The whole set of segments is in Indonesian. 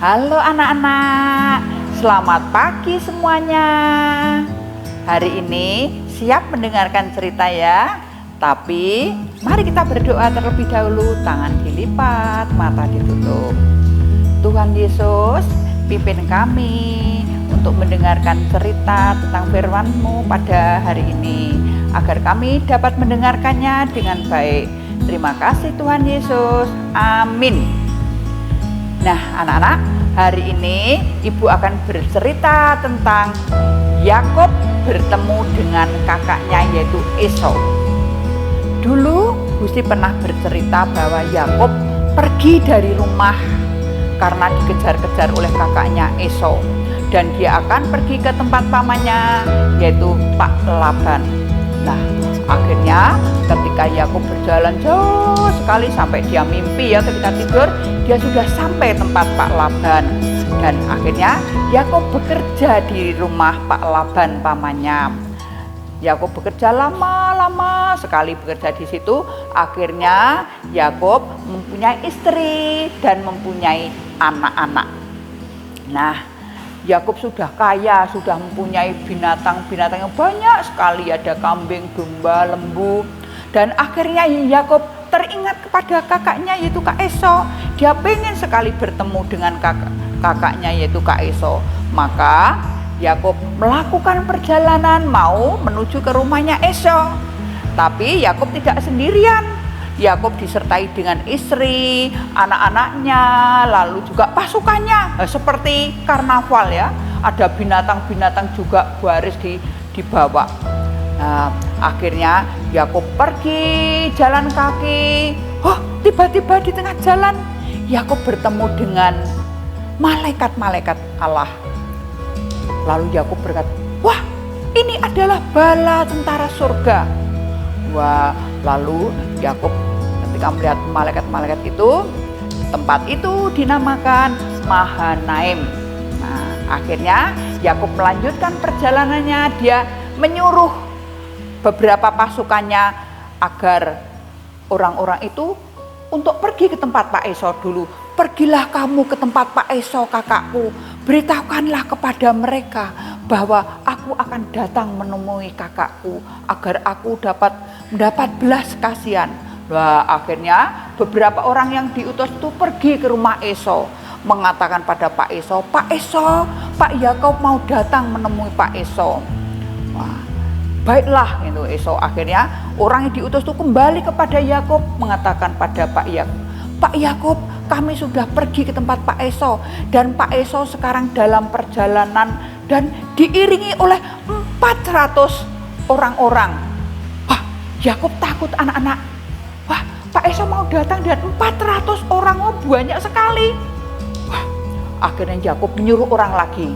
Halo anak-anak, selamat pagi semuanya. Hari ini siap mendengarkan cerita ya. Tapi mari kita berdoa terlebih dahulu. Tangan dilipat, mata ditutup. Tuhan Yesus, pimpin kami untuk mendengarkan cerita tentang firman-Mu pada hari ini, agar kami dapat mendengarkannya dengan baik. Terima kasih Tuhan Yesus, amin. Nah anak-anak, hari ini Ibu akan bercerita tentang Yakub bertemu dengan kakaknya yaitu Esau. Dulu Gusti pernah bercerita bahwa Yakub pergi dari rumah karena dikejar-kejar oleh kakaknya Esau, dan dia akan pergi ke tempat pamannya yaitu Pak Laban. Nah, akhirnya ketika Yakub berjalan jauh sekali sampai dia mimpi ya, ketika tidur dia sudah sampai tempat Pak Laban. Dan akhirnya Yakub bekerja di rumah Pak Laban pamannya. Yakub bekerja lama sekali bekerja di situ. Akhirnya Yakub mempunyai istri dan mempunyai anak-anak. Nah, Yakub sudah kaya, sudah mempunyai binatang-binatang yang banyak sekali, ada kambing, domba, lembu. Dan akhirnya Yakub teringat kepada kakaknya yaitu Kak Esau. Dia pengen sekali bertemu dengan kakaknya yaitu Kak Esau. Maka Yakub melakukan perjalanan mau menuju ke rumahnya Esau. Tapi Yakub tidak sendirian. Yakub disertai dengan istri, anak-anaknya, lalu juga pasukannya. Seperti karnaval ya, ada binatang-binatang juga baris dibawa. Nah, akhirnya Yakub pergi jalan kaki. Tiba-tiba di tengah jalan Yakub bertemu dengan malaikat-malaikat Allah. Lalu Yakub berkata, "Wah, ini adalah bala tentara surga." Wah, lalu Yakub ketika melihat malaikat-malaikat itu, tempat itu dinamakan Mahanaim. Nah, akhirnya Yakub melanjutkan perjalanannya. Dia menyuruh beberapa pasukannya agar orang-orang itu untuk pergi ke tempat Pak Esau dulu. "Pergilah kamu ke tempat Pak Esau kakakku, beritahukanlah kepada mereka bahwa aku akan datang menemui kakakku agar aku dapat mendapat belas kasihan." Wah, akhirnya beberapa orang yang diutus itu pergi ke rumah Esau, mengatakan pada Pak Esau, "Pak Esau, Pak Yakub mau datang menemui Pak Esau." Wah, baiklah itu Esau. Akhirnya orang yang diutus itu kembali kepada Yakub, mengatakan pada Pak Yakub, "Pak Yakub, kami sudah pergi ke tempat Pak Esau, dan Pak Esau sekarang dalam perjalanan dan diiringi oleh 400 orang-orang." Wah, Yakub takut anak-anak. Wah, Pak Esau mau datang dan 400 orang, banyak sekali. Wah, akhirnya Yakub menyuruh orang lagi,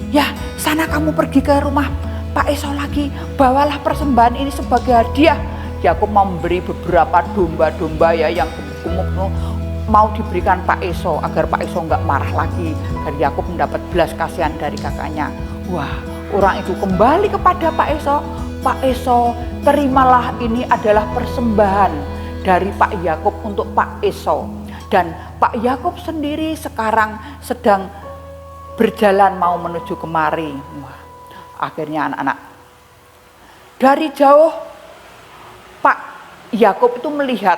"Ya, sana kamu pergi ke rumah Pak Esau lagi, bawalah persembahan ini sebagai hadiah." Yakub mau memberi beberapa domba-domba ya yang gemuk-gemuk, mau diberikan Pak Esau agar Pak Esau enggak marah lagi, agar Yakub mendapat belas kasihan dari kakaknya. Wah, orang itu kembali kepada Pak Esau. "Pak Esau, terimalah, ini adalah persembahan dari Pak Yakub untuk Pak Esau." Dan Pak Yakub sendiri sekarang sedang berjalan mau menuju kemari. Wah, akhirnya anak-anak, dari jauh Pak Yakub itu melihat,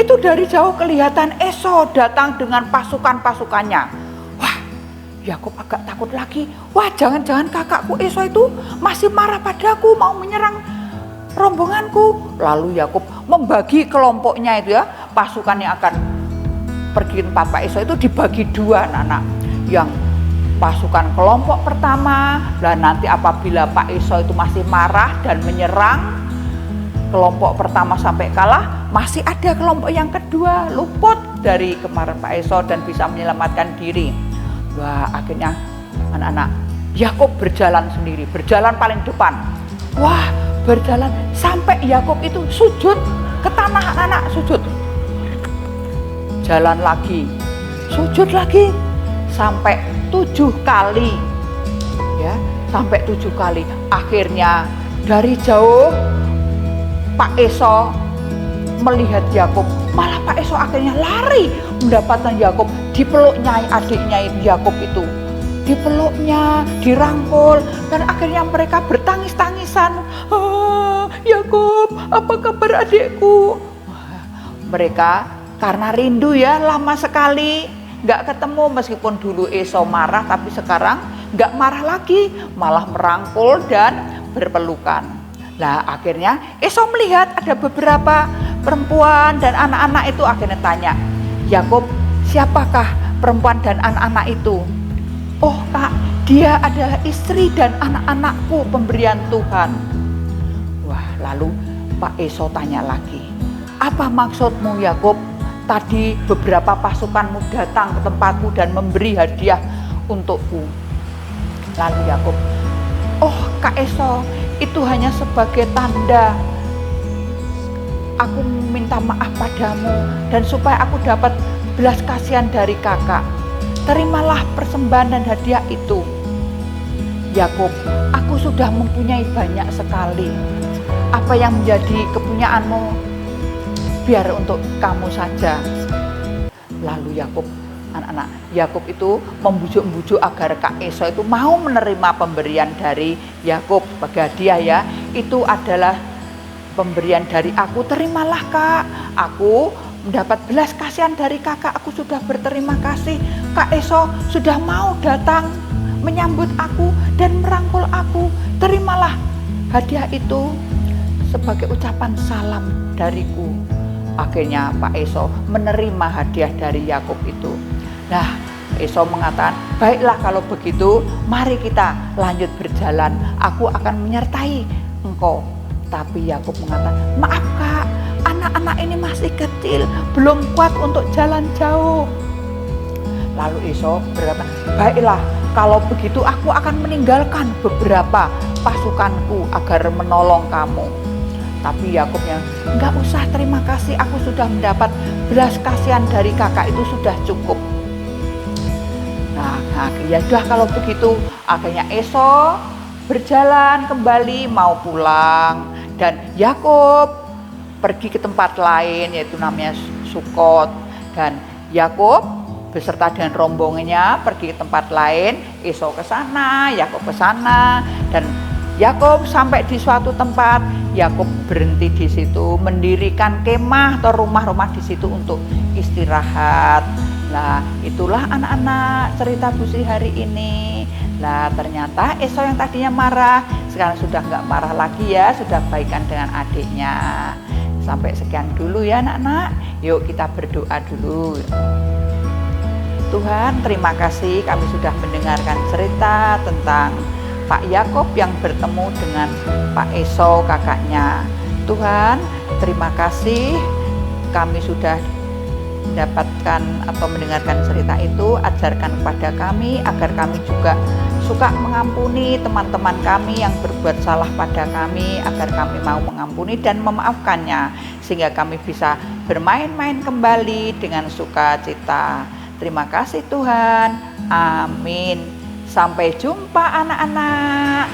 itu dari jauh kelihatan Esau datang dengan pasukan-pasukannya. Wah, Yakub agak takut lagi. Wah, jangan-jangan kakakku Esau itu masih marah padaku, mau menyerang rombonganku. Lalu Yakub membagi kelompoknya itu ya, pasukan yang akan pergi ke tempat Pak Esau itu dibagi dua anak-anak. Yang pasukan kelompok pertama, dan nanti apabila Pak Esau itu masih marah dan menyerang kelompok pertama sampai kalah, masih ada kelompok yang kedua luput dari kemarin Pak Esau dan bisa menyelamatkan diri. Wah, akhirnya anak-anak, Yakub berjalan sendiri, berjalan paling depan. Wah, berjalan sampai Yakub itu sujud ke tanah, anak-anak, sujud. Jalan lagi, sujud lagi sampai 7 kali. Ya, sampai 7 kali. Akhirnya dari jauh Pak Esau melihat Yakub, malah Pak Esau akhirnya lari mendapatkan Yakub, dipeluknya adiknya Yakub itu. Dipeluknya, dirangkul, dan akhirnya mereka bertangis-tangisan. Yakub, apa kabar adikku? Mereka karena rindu ya, lama sekali nggak ketemu. Meskipun dulu Esau marah, tapi sekarang nggak marah lagi, malah merangkul dan berpelukan. Nah akhirnya Esau melihat ada beberapa perempuan dan anak-anak itu, akhirnya tanya, Yakub, siapakah perempuan dan anak-anak itu? Oh Kak, dia adalah istri dan anak-anakku, pemberian Tuhan. Wah, lalu Pak Esau tanya lagi, apa maksudmu Yakub? Tadi beberapa pasukanmu datang ke tempatku dan memberi hadiah untukku. Lalu Yakub, oh Kak Esau, itu hanya sebagai tanda aku minta maaf padamu dan supaya aku dapat belas kasihan dari kakak. Terimalah persembahan dan hadiah itu. Yakub, aku sudah mempunyai banyak sekali. Apa yang menjadi kepunyaanmu, biar untuk kamu saja. Lalu Yakub, anak-anak Yakub itu membujuk-bujuk agar Kak Esau itu mau menerima pemberian dari Yakub sebagai hadiah ya. Itu adalah pemberian dari aku, terimalah Kak. Aku mendapat belas kasihan dari kakak, aku sudah berterima kasih. Kak Esau sudah mau datang menyambut aku dan merangkul aku. Terimalah hadiah itu sebagai ucapan salam dariku. Akhirnya Pak Esau menerima hadiah dari Yakub itu. Nah, Esau mengatakan, baiklah kalau begitu, mari kita lanjut berjalan. Aku akan menyertai engkau. Tapi Yakub mengatakan, maaf Kak, anak-anak ini masih kecil, belum kuat untuk jalan jauh. Lalu Esau berkata, baiklah kalau begitu aku akan meninggalkan beberapa pasukanku agar menolong kamu. Tapi Yakubnya, enggak usah, terima kasih, aku sudah mendapat belas kasihan dari kakak, itu sudah cukup. Nah ya sudah kalau begitu, akhirnya Esau berjalan kembali mau pulang. Dan Yakub pergi ke tempat lain, yaitu namanya Sukot. Dan Yakub beserta dengan rombongannya pergi ke tempat lain. Esau ke sana, Yakub ke sana. Dan Yakub sampai di suatu tempat, Yakub berhenti di situ, mendirikan kemah atau rumah-rumah di situ untuk istirahat. Nah, itulah anak-anak cerita Bu Sri hari ini. Nah, ternyata Esau yang tadinya marah, sekarang sudah nggak marah lagi ya, sudah baikan dengan adiknya. Sampai sekian dulu ya anak-anak. Yuk kita berdoa dulu. Tuhan, terima kasih kami sudah mendengarkan cerita tentang Pak Yakub yang bertemu dengan Pak Esau kakaknya. Tuhan, terima kasih kami sudah mendapatkan atau mendengarkan cerita itu. Ajarkan kepada kami agar kami juga suka mengampuni teman-teman kami yang berbuat salah pada kami, agar kami mau mengampuni dan memaafkannya, sehingga kami bisa bermain-main kembali dengan sukacita. Terima kasih Tuhan, amin. Sampai jumpa anak-anak.